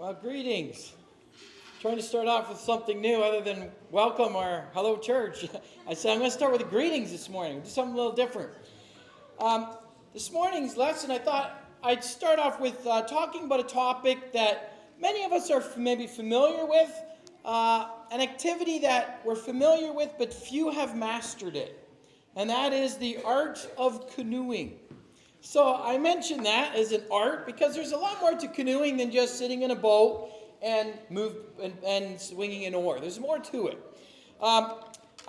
Well, greetings. Trying to start off with something new other than welcome or hello church. I said I'm going to start with the greetings this morning. Do something a little different. This morning's lesson, I thought I'd start off with talking about a topic that many of us are maybe familiar with, an activity that we're familiar with but few have mastered it, and that is the art of canoeing. So I mention that as an art because there's a lot more to canoeing than just sitting in a boat and swinging an oar. There's more to it. I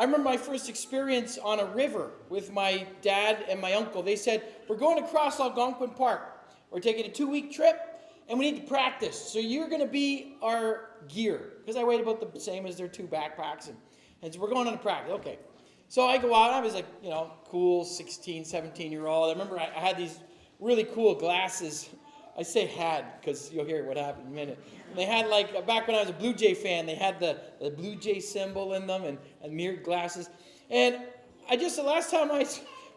remember my first experience on a river with my dad and my uncle. They said, we're going to cross Algonquin Park. We're taking a 2-week trip, and we need to practice. So you're going to be our gear. Because I weighed about the same as their 2 backpacks. And so we're going on a practice. Okay. So I go out. I was like, cool 16, 17-year-old. I remember I had these really cool glasses. I say had because you'll hear what happened in a minute. And they had back when I was a Blue Jay fan, they had the Blue Jay symbol in them and mirrored glasses. And the last time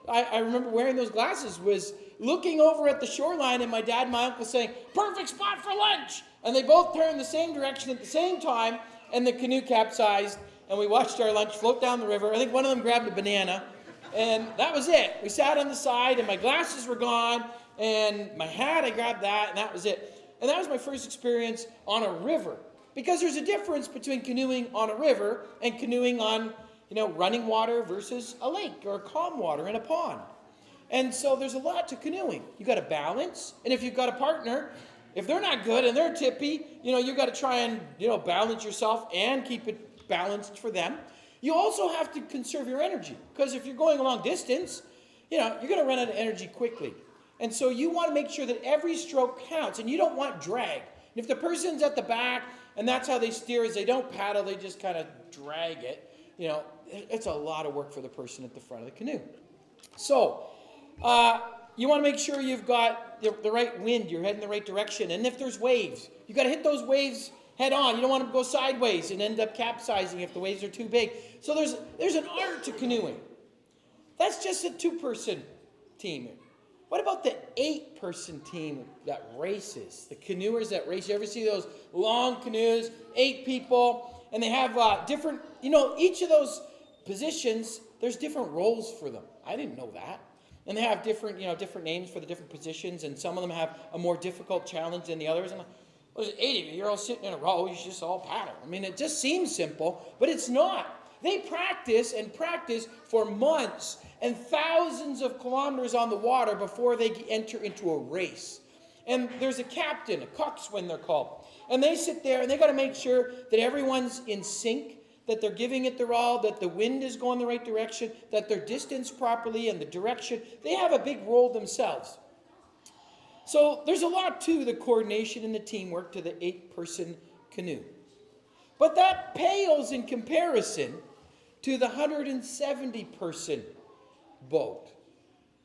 I remember wearing those glasses was looking over at the shoreline and my dad and my uncle saying, perfect spot for lunch. And they both turned the same direction at the same time and the canoe capsized and we watched our lunch float down the river. I think one of them grabbed a banana and that was it. We sat on the side and my glasses were gone. And my hat, I grabbed that, and that was it. And that was my first experience on a river. Because there's a difference between canoeing on a river and canoeing on, running water versus a lake or calm water in a pond. And so there's a lot to canoeing. You got to balance. And if you've got a partner, if they're not good and they're tippy, you got to try and, balance yourself and keep it balanced for them. You also have to conserve your energy. Because if you're going a long distance, you're going to run out of energy quickly. And so you want to make sure that every stroke counts, and you don't want drag. If the person's at the back, and that's how they steer, is they don't paddle, they just kind of drag it, it's a lot of work for the person at the front of the canoe. So you want to make sure you've got the right wind, you're heading the right direction. And if there's waves, you got to hit those waves head on. You don't want to go sideways and end up capsizing if the waves are too big. So there's an art to canoeing. That's just a 2-person team. What about the 8-person team that races? The canoers that race. You ever see those long canoes, 8 people, and they have different, each of those positions, there's different roles for them. I didn't know that. And they have different, different names for the different positions, and some of them have a more difficult challenge than the others. I'm like, well, there's 8 of you. You're all sitting in a row. You should just all paddle. I mean, it just seems simple, but it's not. They practice and practice for months and thousands of kilometers on the water before they enter into a race. And there's a captain, a coxswain they're called. And they sit there and they got to make sure that everyone's in sync, that they're giving it their all, that the wind is going the right direction, that they're distanced properly and the direction. They have a big role themselves. So there's a lot to the coordination and the teamwork to the 8-person canoe. But that pales in comparison to the 170-person boat.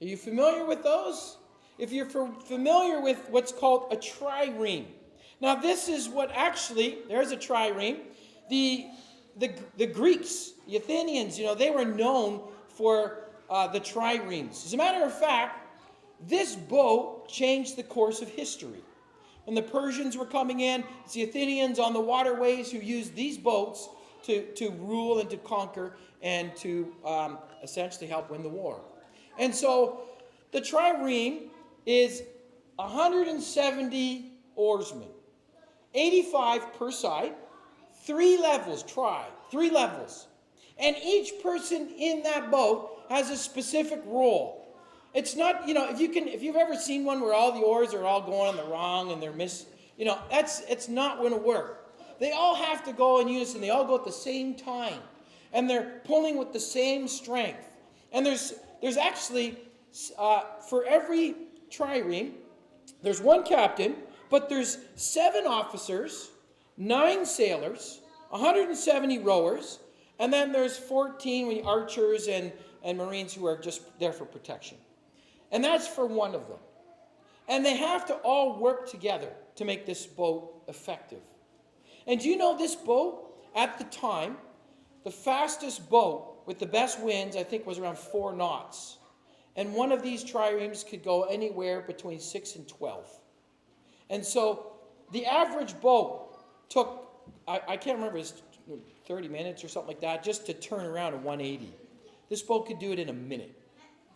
Are you familiar with those? If you're familiar with what's called a trireme. Now this is what there's a trireme. The Greeks, the Athenians, they were known for the triremes. As a matter of fact, this boat changed the course of history. When the Persians were coming in, it's the Athenians on the waterways who used these boats to rule and to conquer and to essentially help win the war. And so the trireme is 170 oarsmen, 85 per side, 3 levels, 3 levels. And each person in that boat has a specific role. It's not, if you've ever seen one where all the oars are all going on the wrong and they're it's not going to work. They all have to go in unison. They all go at the same time. And they're pulling with the same strength. And there's actually, for every trireme, there's 1 captain, but there's 7 officers, 9 sailors, 170 rowers, and then there's 14 archers and Marines who are just there for protection. And that's for one of them. And they have to all work together to make this boat effective. And do you know this boat, at the time, the fastest boat with the best winds, I think, was around 4 knots. And one of these triremes could go anywhere between 6 and 12. And so The average boat took, I can't remember, it's 30 minutes or something like that, just to turn around at 180. This boat could do it in a minute,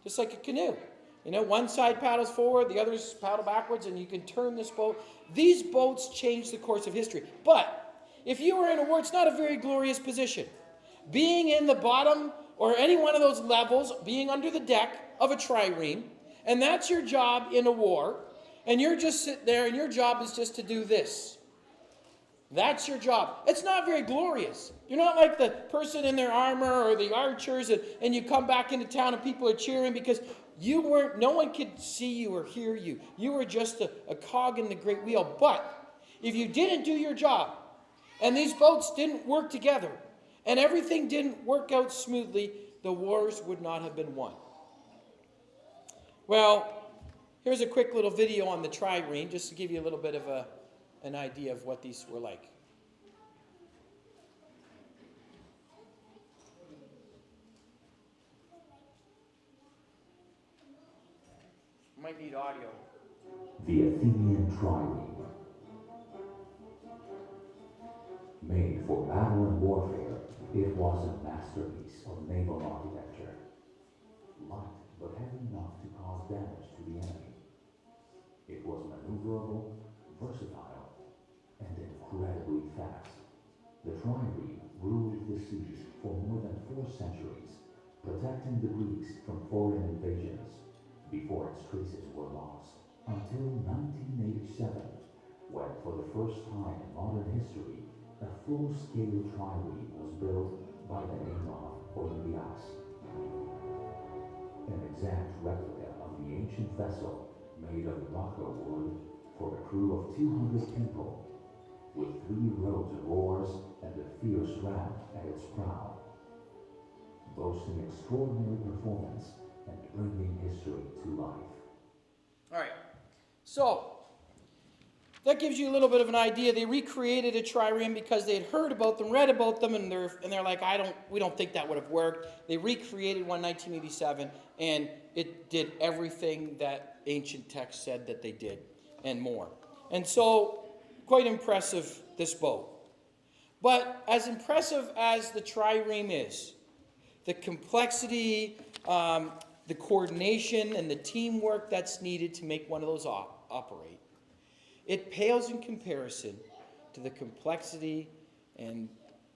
just like a canoe. You know, one side paddles forward, the others paddle backwards, and you can turn this boat. These boats change the course of history. But if you were in a war, it's not a very glorious position. Being in the bottom or any one of those levels, being under the deck of a trireme, and that's your job in a war, and you're just sitting there, and your job is just to do this. That's your job. It's not very glorious. You're not like the person in their armor or the archers, and you come back into town and people are cheering because no one could see you or hear you. You were just a cog in the great wheel. But if you didn't do your job, and these boats didn't work together, and everything didn't work out smoothly, the wars would not have been won. Well, here's a quick little video on the trireme, just to give you a little bit of an idea of what these were like. Might need audio. The Athenian trireme. Made for battle and warfare, it was a masterpiece of naval architecture. Light but heavy enough to cause damage to the enemy. It was maneuverable, versatile, and incredibly fast. The trireme ruled the seas for more than 4 centuries, protecting the Greeks from foreign invasions before its traces were lost, until 1987, when for the first time in modern history, a full-scale trireme was built by the name of Olympias. An exact replica of the ancient vessel made of Morocco wood for a crew of 200 people, with 3 rows of oars and a fierce ram at its prow, boasting extraordinary performance and bringing history to life. All right, so that gives you a little bit of an idea. They recreated a trireme because they had heard about them, read about them, and they're like, we don't think that would have worked. They recreated one in 1987, and it did everything that ancient texts said that they did, and more. And so, quite impressive, this boat. But as impressive as the trireme is, the complexity, the coordination, and the teamwork that's needed to make one of those operate, it pales in comparison to the complexity and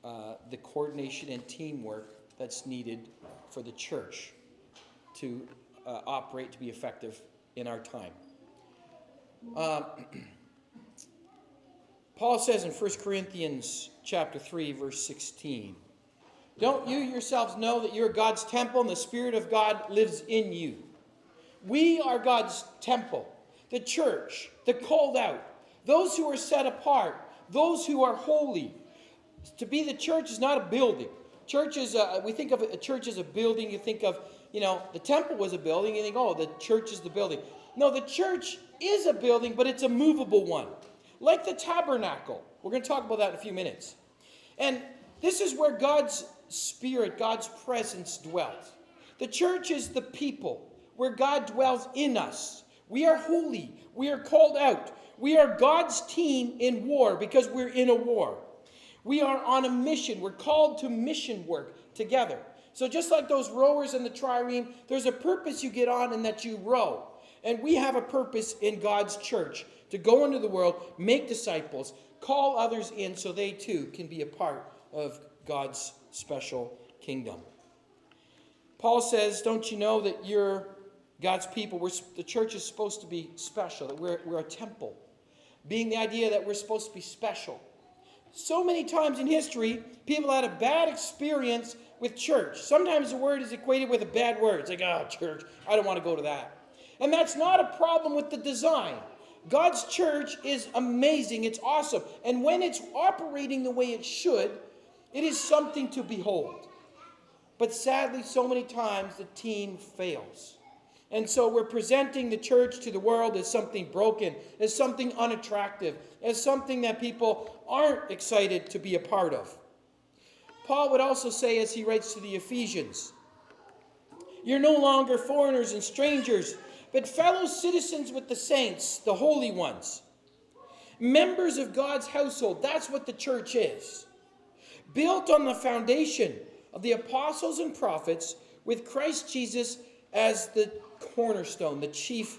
the coordination and teamwork that's needed for the church to operate, to be effective in our time. Paul says in 1 Corinthians chapter 3, verse 16, "Don't you yourselves know that you're God's temple and the Spirit of God lives in you?" We are God's temple, the church, the called out, those who are set apart, those who are holy. To be the church is not a building. Church is we think of a church as a building. You think of, the temple was a building. You think, oh, the church is the building. No, the church is a building, but it's a movable one. Like the tabernacle. We're going to talk about that in a few minutes. And this is where God's Spirit, God's presence dwells. The church is the people where God dwells in us. We are holy. We are called out. We are God's team in war because we're in a war. We are on a mission. We're called to mission work together. So just like those rowers in the trireme, there's a purpose you get on and that you row. And we have a purpose in God's church to go into the world, make disciples, call others in so they too can be a part of God's special kingdom. Paul says, don't you know that you're God's people? The church is supposed to be special, that we're a temple. Being the idea that we're supposed to be special. So many times in history, people had a bad experience with church. Sometimes the word is equated with a bad word. It's like, oh, church, I don't want to go to that. And that's not a problem with the design. God's church is amazing. It's awesome. And when it's operating the way it should, it is something to behold. But sadly, so many times the team fails. And so we're presenting the church to the world as something broken, as something unattractive, as something that people aren't excited to be a part of. Paul would also say, as he writes to the Ephesians, "You're no longer foreigners and strangers, but fellow citizens with the saints, the holy ones. Members of God's household. That's what the church is. Built on the foundation of the apostles and prophets, with Christ Jesus as the cornerstone, the chief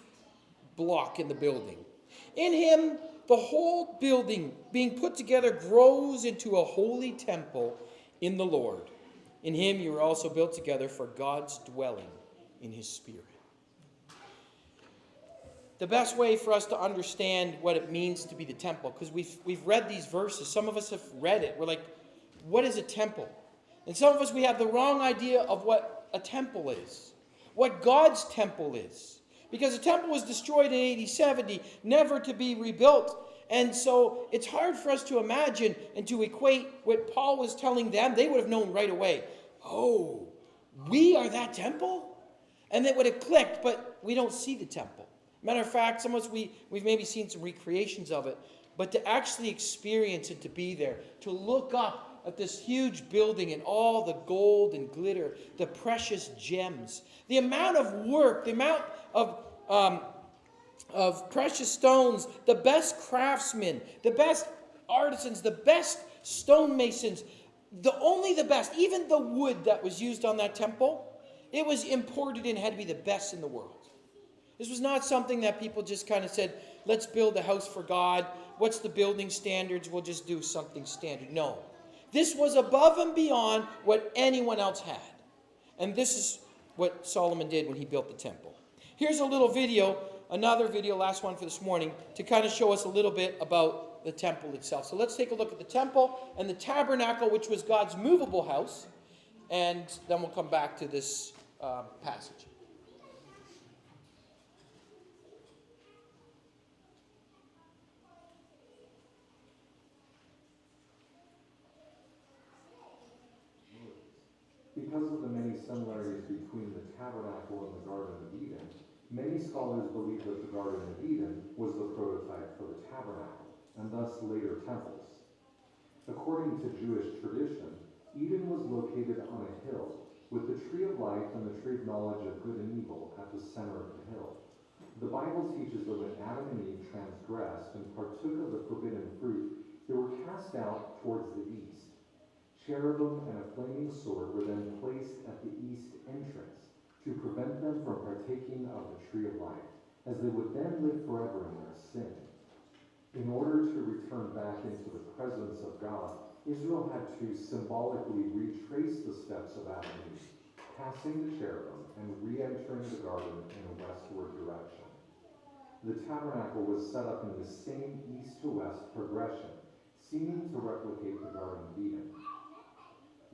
block in the building. In him, the whole building being put together grows into a holy temple in the Lord. In him you are also built together for God's dwelling in his Spirit. The best way for us to understand what it means to be the temple, because we've read these verses. Some of us have read it. We're like, what is a temple? And some of us, we have the wrong idea of what a temple is, what God's temple is. Because the temple was destroyed in AD 70, never to be rebuilt. And so it's hard for us to imagine and to equate what Paul was telling them. They would have known right away, oh, we are that temple? And it would have clicked, but we don't see the temple. Matter of fact, some of us, we've maybe seen some recreations of it, but to actually experience it, to be there, to look up at this huge building and all the gold and glitter, the precious gems, the amount of work, the amount of precious stones, the best craftsmen, the best artisans, the best stonemasons, only the best, even the wood that was used on that temple, it was imported and had to be the best in the world. This was not something that people just kind of said, let's build a house for God. What's the building standards? We'll just do something standard. No. This was above and beyond what anyone else had. And this is what Solomon did when he built the temple. Here's a little video, another video, last one for this morning, to kind of show us a little bit about the temple itself. So let's take a look at the temple and the tabernacle, which was God's movable house. And then we'll come back to this passage. Because of the many similarities between the tabernacle and the Garden of Eden, many scholars believe that the Garden of Eden was the prototype for the tabernacle, and thus later temples. According to Jewish tradition, Eden was located on a hill, with the tree of life and the tree of knowledge of good and evil at the center of the hill. The Bible teaches that when Adam and Eve transgressed and partook of the forbidden fruit, they were cast out towards the east. Cherubim and a flaming sword were then placed at the east entrance to prevent them from partaking of the tree of life, as they would then live forever in their sin. In order to return back into the presence of God, Israel had to symbolically retrace the steps of Adam and Eve, passing the cherubim and re-entering the garden in a westward direction. The tabernacle was set up in the same east to west progression, seeming to replicate the Garden of Eden.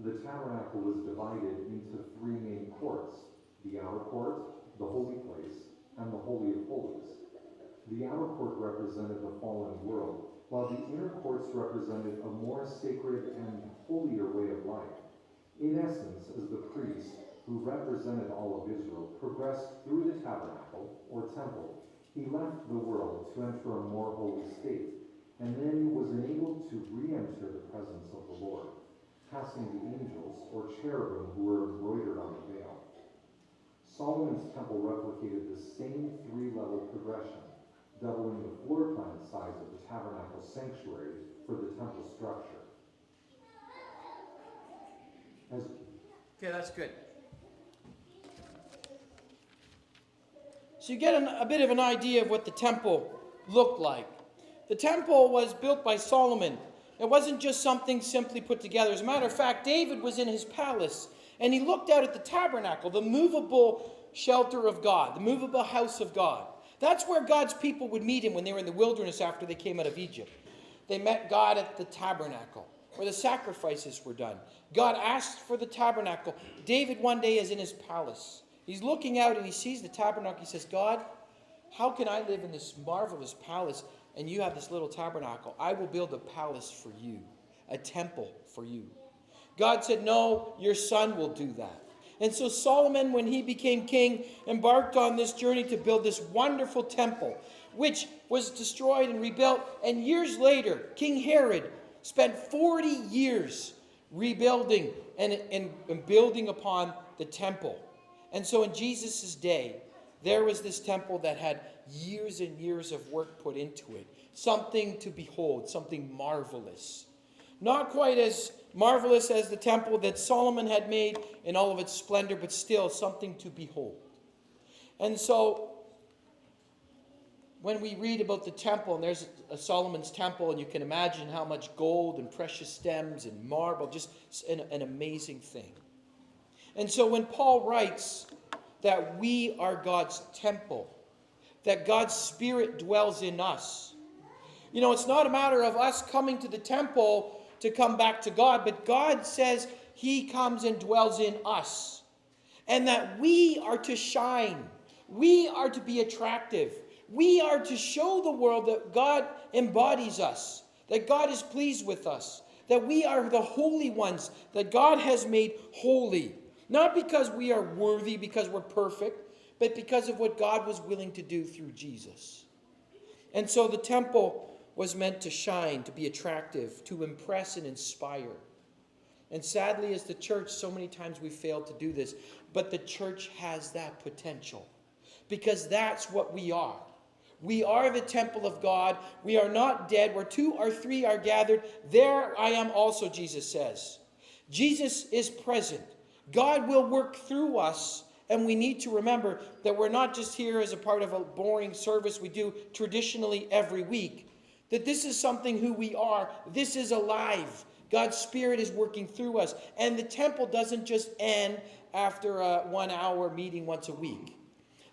The tabernacle was divided into three main courts: the outer court, the holy place, and the Holy of Holies. The outer court represented the fallen world, while the inner courts represented a more sacred and holier way of life. In essence, as the priest, who represented all of Israel, progressed through the tabernacle, or temple, he left the world to enter a more holy state, and then was enabled to re-enter the presence of the Lord, passing the angels, or cherubim, who were embroidered on the veil. Solomon's temple replicated the same three-level progression, doubling the floor plan size of the tabernacle sanctuary for the temple structure. Okay, that's good. So you get a bit of an idea of what the temple looked like. The temple was built by Solomon. It wasn't just something simply put together. As a matter of fact, David was in his palace, and he looked out at the tabernacle, the movable shelter of God, the movable house of God. That's where God's people would meet him when they were in the wilderness after they came out of Egypt. They met God at the tabernacle, where the sacrifices were done. God asked for the tabernacle. David one day is in his palace. He's looking out and he sees the tabernacle. He says, God, how can I live in this marvelous palace and you have this little tabernacle? I will build a palace for you, a temple for you. God said, no, your son will do that. And so Solomon, when he became king, embarked on this journey to build this wonderful temple, which was destroyed and rebuilt. And years later, King Herod spent 40 years rebuilding and building upon the temple. And so in Jesus' day, there was this temple that had years and years of work put into it something to behold, something marvelous. Not quite as marvelous as the temple that Solomon had made in all of its splendor, but still something to behold. And so, when we read about the temple, and there's a Solomon's temple, and you can imagine how much gold and precious stems and marble, just an amazing thing. And so when Paul writes that we are God's temple, that God's Spirit dwells in us, it's not a matter of us coming to the temple to come back to God, but God says He comes and dwells in us. And that we are to shine. We are to be attractive. We are to show the world that God embodies us, that God is pleased with us, that we are the holy ones, that God has made holy. Not because we are worthy, because we're perfect, but because of what God was willing to do through Jesus. And so the temple was meant to shine, to be attractive, to impress and inspire. And sadly, as the church, so many times we fail to do this. But the church has that potential. Because that's what we are. We are the temple of God. We are not dead. Where 2 or 3 are gathered, there I am also, Jesus says. Jesus is present. God will work through us. And we need to remember that we're not just here as a part of a boring service we do traditionally every week. That this is something who we are. This is alive. God's Spirit is working through us. And the temple doesn't just end after a 1-hour meeting once a week.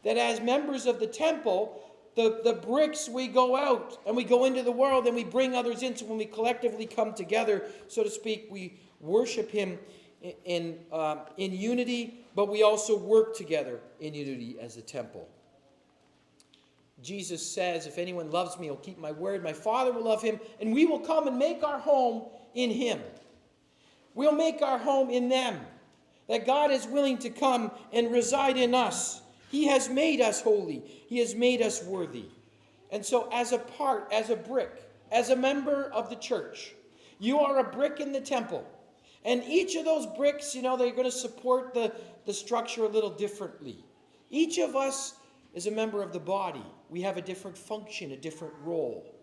That as members of the temple, the bricks, we go out and we go into the world and we bring others in. So when we collectively come together, so to speak, we worship Him in unity, but we also work together in unity as a temple. Jesus says, if anyone loves me, he'll keep my word. My Father will love him, and we will come and make our home in him. We'll make our home in them. That God is willing to come and reside in us. He has made us holy. He has made us worthy. And so as a part, as a brick, as a member of the church, you are a brick in the temple. And each of those bricks, they're going to support the structure a little differently. Each of us is a member of the body. We have a different function, a different role.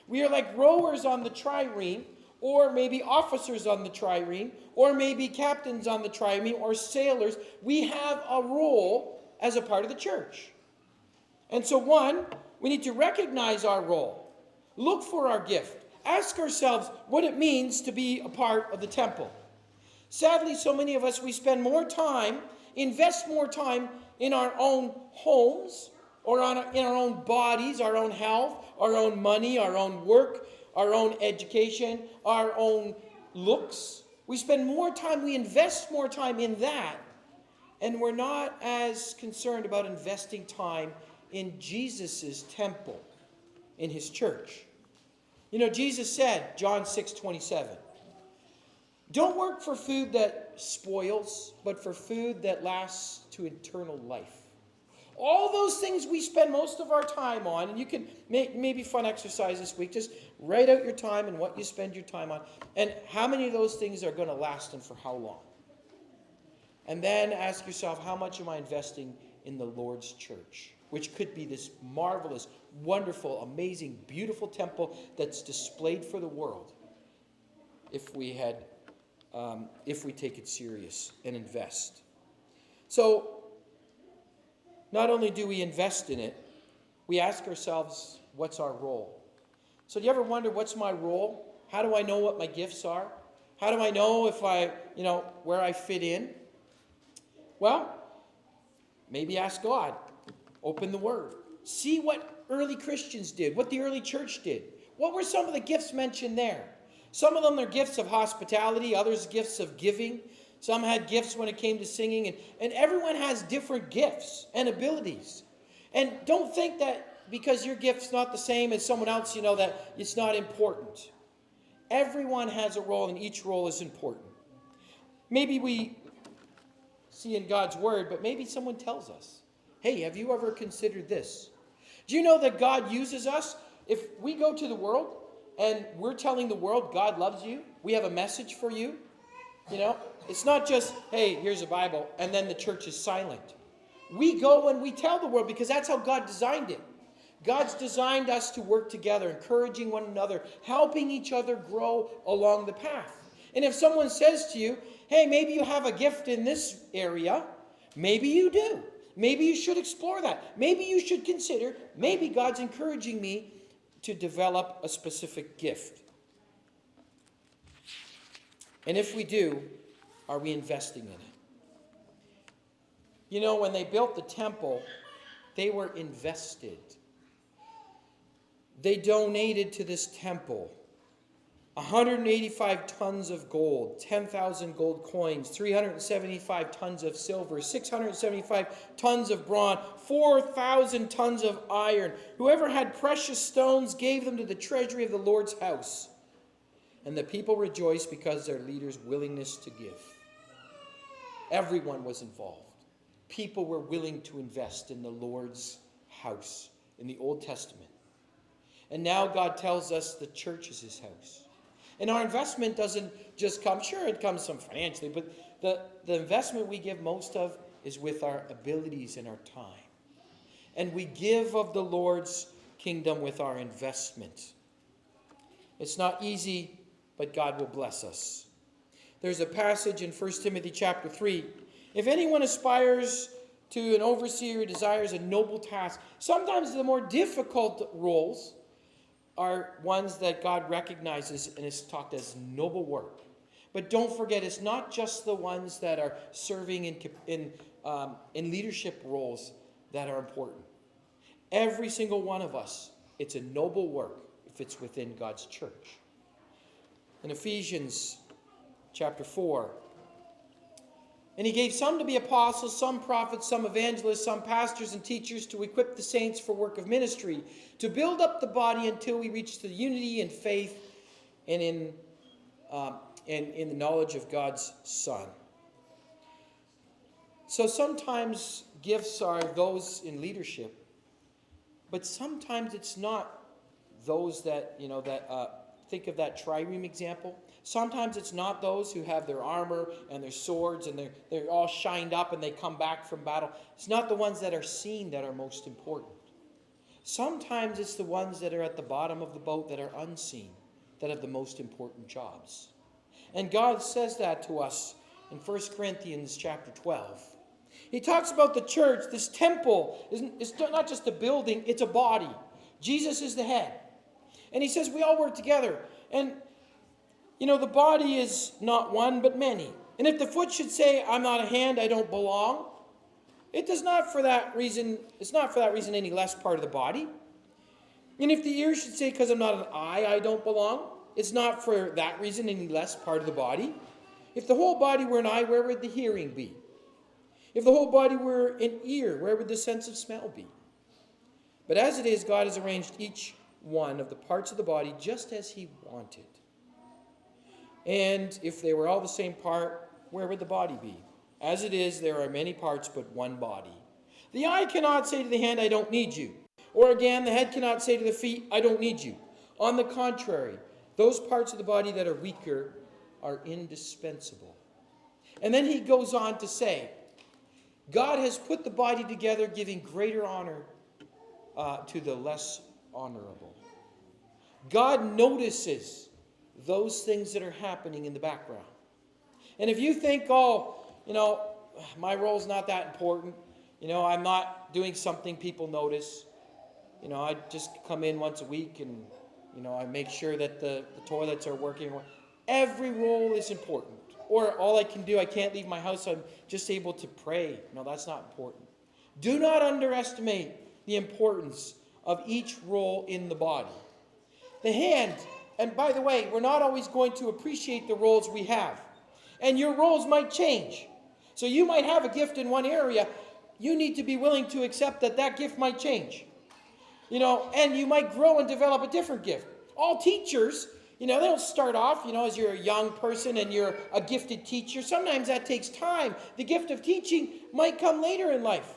We are like rowers on the trireme, or maybe officers on the trireme, or maybe captains on the trireme, or sailors. We have a role as a part of the church. And so we need to recognize our role. Look for our gift. Ask ourselves what it means to be a part of the temple. Sadly, so many of us, we spend more time, invest more time in our own homes, or in our own bodies, our own health, our own money, our own work, our own education, our own looks. We spend more time, we invest more time in that, and we're not as concerned about investing time in Jesus' temple, in his church. Jesus said, John 6:27, don't work for food that spoils, but for food that lasts to eternal life. All those things we spend most of our time on, and you can maybe fun exercise this week, just write out your time and what you spend your time on, and how many of those things are going to last and for how long. And then ask yourself, how much am I investing in the Lord's church, which could be this marvelous, wonderful, amazing, beautiful temple that's displayed for the world if we take it serious and invest. So, not only do we invest in it, we ask ourselves, what's our role? So do you ever wonder, what's my role? How do I know what my gifts are? How do I know if where I fit in? Well, maybe ask God. Open the Word. See what early Christians did, what the early church did. What were some of the gifts mentioned there? Some of them are gifts of hospitality, others gifts of giving. Some had gifts when it came to singing, and everyone has different gifts and abilities. And don't think that because your gift's not the same as someone else, that it's not important. Everyone has a role, and each role is important. Maybe we see in God's Word, but maybe someone tells us, hey, have you ever considered this? Do you know that God uses us? If we go to the world and we're telling the world God loves you, we have a message for you, it's not just, hey, here's a Bible, and then the church is silent. We go and we tell the world because that's how God designed it. God's designed us to work together, encouraging one another, helping each other grow along the path. And if someone says to you, hey, maybe you have a gift in this area, maybe you do. Maybe you should explore that. Maybe you should consider, maybe God's encouraging me to develop a specific gift. And if we do, are we investing in it? You know, when they built the temple, they were invested. They donated to this temple 185 tons of gold, 10,000 gold coins, 375 tons of silver, 675 tons of bronze, 4,000 tons of iron. Whoever had precious stones gave them to the treasury of the Lord's house. And the people rejoiced because of their leader's willingness to give. Everyone was involved. People were willing to invest in the Lord's house in the Old Testament. And now God tells us the church is his house. And our investment doesn't just come, sure it comes from financially, but the investment we give most of is with our abilities and our time. And we give of the Lord's kingdom with our investment. It's not easy, but God will bless us. There's a passage in 1 Timothy chapter 3. If anyone aspires to an overseer, desires a noble task, sometimes the more difficult roles are ones that God recognizes and is talked as noble work. But don't forget, it's not just the ones that are serving in leadership roles that are important. Every single one of us, it's a noble work if it's within God's church. In Ephesians chapter 4, and he gave some to be apostles, some prophets, some evangelists, some pastors and teachers to equip the saints for work of ministry, to build up the body until we reach the unity in faith and in the knowledge of God's Son. So sometimes gifts are those in leadership, but sometimes it's not those that, think of that trireme example. Sometimes it's not those who have their armor and their swords and they're all shined up and they come back from battle. It's not the ones that are seen that are most important. Sometimes it's the ones that are at the bottom of the boat that are unseen that have the most important jobs. And God says that to us in 1 Corinthians chapter 12. He talks about the church, this temple. It's not just a building, it's a body. Jesus is the head. And he says we all work together. And the body is not one, but many. And if the foot should say, I'm not a hand, I don't belong, it's not for that reason any less part of the body. And if the ear should say, because I'm not an eye, I don't belong, it's not for that reason any less part of the body. If the whole body were an eye, where would the hearing be? If the whole body were an ear, where would the sense of smell be? But as it is, God has arranged each one of the parts of the body just as he wanted. And if they were all the same part, where would the body be? As it is, there are many parts, but one body. The eye cannot say to the hand, I don't need you. Or again, the head cannot say to the feet, I don't need you. On the contrary, those parts of the body that are weaker are indispensable. And then he goes on to say, God has put the body together, giving greater honor to the less honorable. God notices those things that are happening in the background. And if you think, my role's not that important, I'm not doing something people notice, I just come in once a week and, I make sure that the toilets are working. Every role is important. Or all I can do, I can't leave my house, I'm just able to pray. No, that's not important. Do not underestimate the importance of each role in the body. The hand, and by the way, we're not always going to appreciate the roles we have. And your roles might change. So you might have a gift in one area. You need to be willing to accept that gift might change. And you might grow and develop a different gift. All teachers, they don't start off, as you're a young person and you're a gifted teacher. Sometimes that takes time. The gift of teaching might come later in life.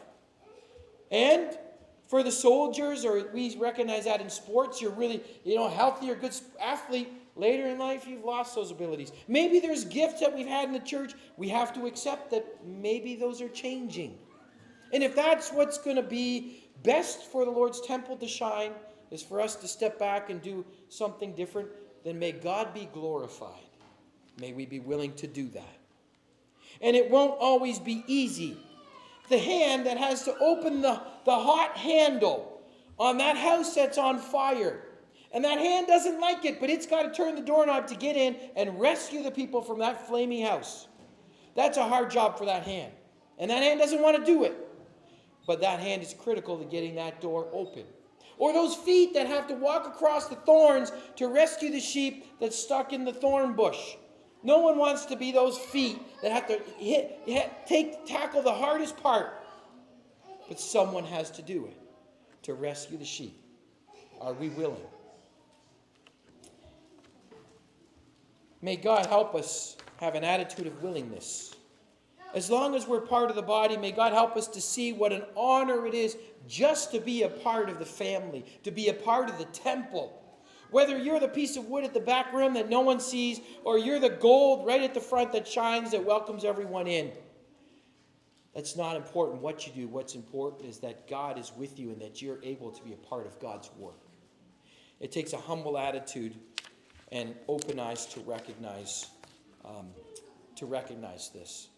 And for the soldiers, or we recognize that in sports, you're really, healthy or good athlete. Later in life, you've lost those abilities. Maybe there's gifts that we've had in the church. We have to accept that maybe those are changing. And if that's what's going to be best for the Lord's temple to shine is for us to step back and do something different, then may God be glorified. May we be willing to do that. And it won't always be easy. The hand that has to open the hot handle on that house that's on fire, and that hand doesn't like it, but it's got to turn the doorknob to get in and rescue the people from that flaming house. That's a hard job for that hand. And that hand doesn't want to do it. But that hand is critical to getting that door open. Or those feet that have to walk across the thorns to rescue the sheep that's stuck in the thorn bush. No one wants to be those feet that have to tackle the hardest part. But someone has to do it to rescue the sheep. Are we willing? May God help us have an attitude of willingness. As long as we're part of the body, may God help us to see what an honor it is just to be a part of the family, to be a part of the temple. Whether you're the piece of wood at the back room that no one sees, or you're the gold right at the front that shines, that welcomes everyone in. That's not important what you do. What's important is that God is with you and that you're able to be a part of God's work. It takes a humble attitude and open eyes to recognize this.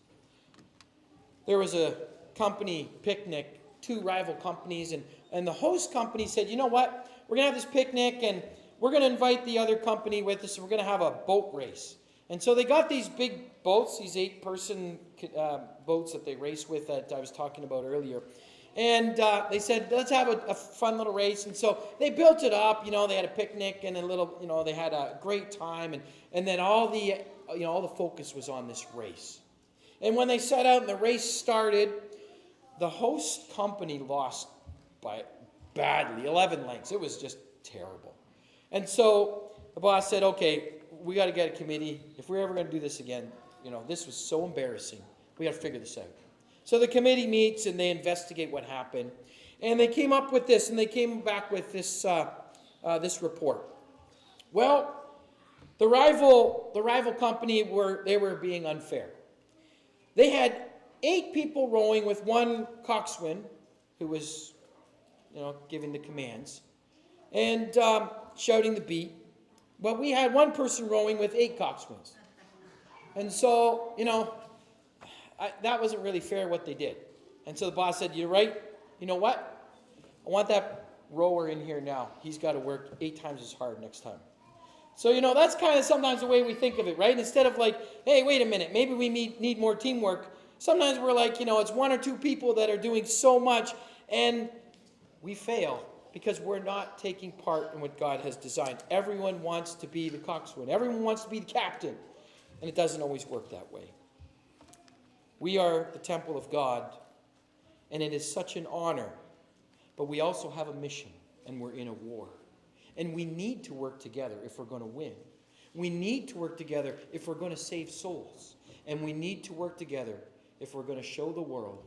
There was a company picnic, two rival companies, and the host company said, you know what, we're going to have this picnic and we're going to invite the other company with us and we're going to have a boat race. And so they got these big boats, these 8-person boats that they race with that I was talking about earlier. And they said, let's have a fun little race. And so they built it up, they had a picnic and a little, they had a great time. And then all the focus was on this race. And when they set out and the race started, the host company lost by badly, 11 lengths. It was just terrible. And so the boss said, okay, we got to get a committee. If we're ever going to do this again, this was so embarrassing. We got to figure this out. So the committee meets and they investigate what happened. And they came up with this, and they came back with this report. Well, the rival company were being unfair. They had 8 people rowing with one coxswain who was, giving the commands and shouting the beat. But we had one person rowing with 8 coxswains. And so, that wasn't really fair what they did. And so the boss said, you're right. You know what? I want that rower in here now. He's got to work 8 times as hard next time. So, that's kind of sometimes the way we think of it, right? Instead of like, hey, wait a minute, maybe we need more teamwork. Sometimes we're like, it's 1 or 2 people that are doing so much, and we fail because we're not taking part in what God has designed. Everyone wants to be the coxswain. Everyone wants to be the captain, and it doesn't always work that way. We are the temple of God, and it is such an honor, but we also have a mission, and we're in a war. And we need to work together if we're going to win. We need to work together if we're going to save souls. And we need to work together if we're going to show the world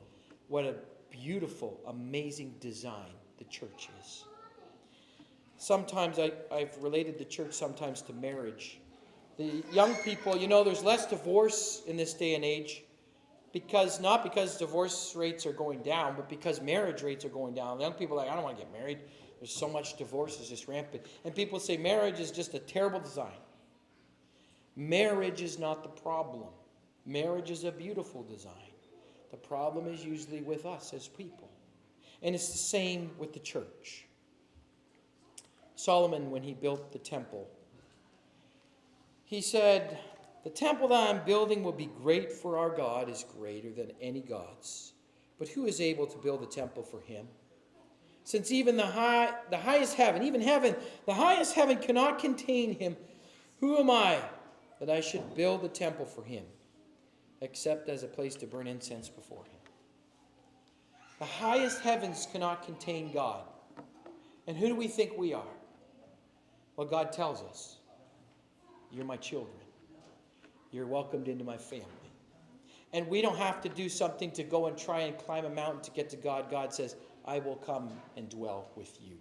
what a beautiful, amazing design the church is. Sometimes I've related the church sometimes to marriage. The young people, there's less divorce in this day and age. Not because divorce rates are going down, but because marriage rates are going down. Young people are like, I don't want to get married. There's so much divorce, it's just rampant. And people say marriage is just a terrible design. Marriage is not the problem. Marriage is a beautiful design. The problem is usually with us as people. And it's the same with the church. Solomon, when he built the temple, he said, the temple that I'm building will be great, for our God is greater than any gods. But who is able to build a temple for him? Since even the highest heaven, the highest heaven cannot contain him, who am I that I should build a temple for him, except as a place to burn incense before him? The highest heavens cannot contain God. And who do we think we are? Well, God tells us, you're my children. You're welcomed into my family. And we don't have to do something to go and try and climb a mountain to get to God. God says, I will come and dwell with you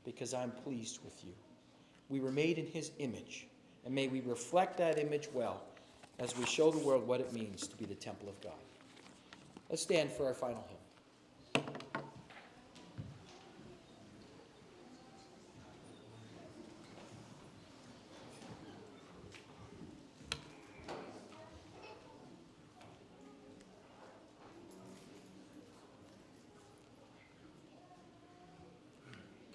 because I'm pleased with you. We were made in his image, and may we reflect that image well as we show the world what it means to be the temple of God. Let's stand for our final hymn.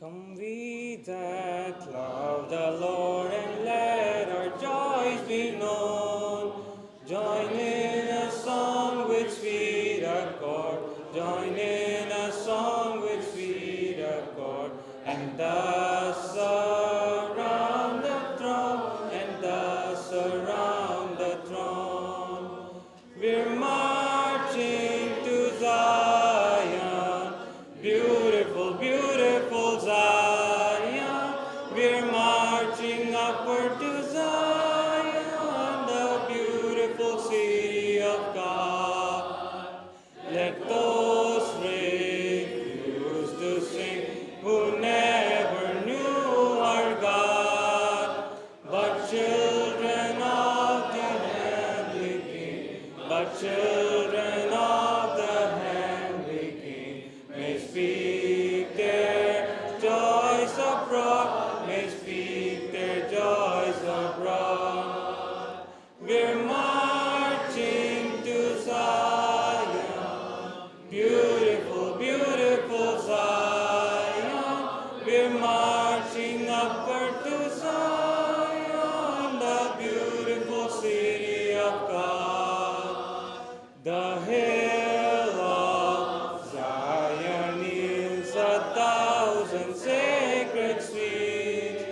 Come we that love the Lord, and let our joys be known. Join in a song with sweet accord. Join in a song with sweet accord. And thus around the throne, and thus around the throne. We're marching to Zion, beautiful, beautiful Zion. We're marching upward to Zion, the beautiful city of God. Let those refuse to sing who never knew our God, but children of the heavenly King, but children of the heavenly King may speak their joys abroad, may speak their joys abroad. We're marching to Zion, beautiful, beautiful Zion. We're marching upward to Zion, the beautiful city of God. The hill of Zion is 1,000 sacred streets.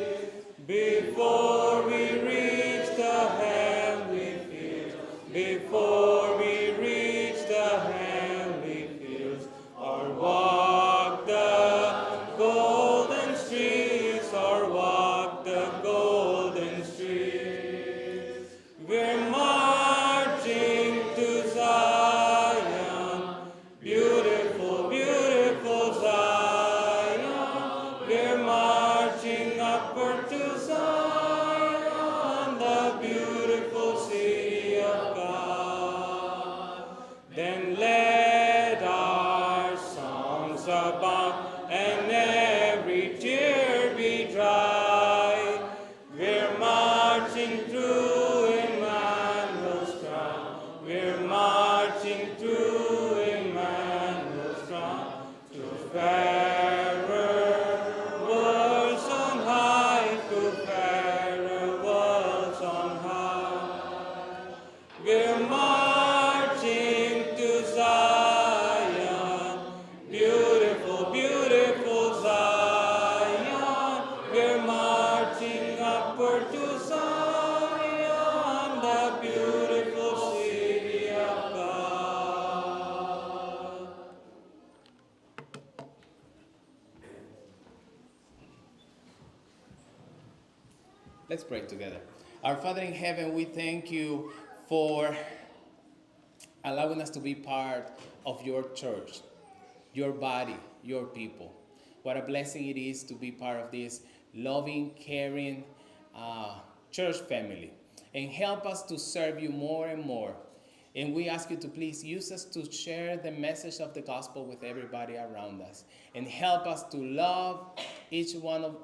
Before we reach the heavenly fields, before we reach the heavenly fields, or walk the golden streets, or walk the golden streets. We're marching to Zion, beautiful, beautiful Zion. We're marching upward to Zion, the beautiful city of God. Then let our songs abound and every tear be dry. We're marching through Emmanuel's crown. We're marching through Emmanuel's crown to fairer worlds on high, to fairer worlds on high. We're marching to Zion, beautiful, beautiful Zion. We're marching upward to Zion, the beautiful city of God. Let's pray together. Our Father in heaven, we thank you for allowing us to be part of your church, your body, your people. What a blessing it is to be part of this loving, caring church family. And help us to serve you more and more. And we ask you to please use us to share the message of the gospel with everybody around us. And help us to love each one of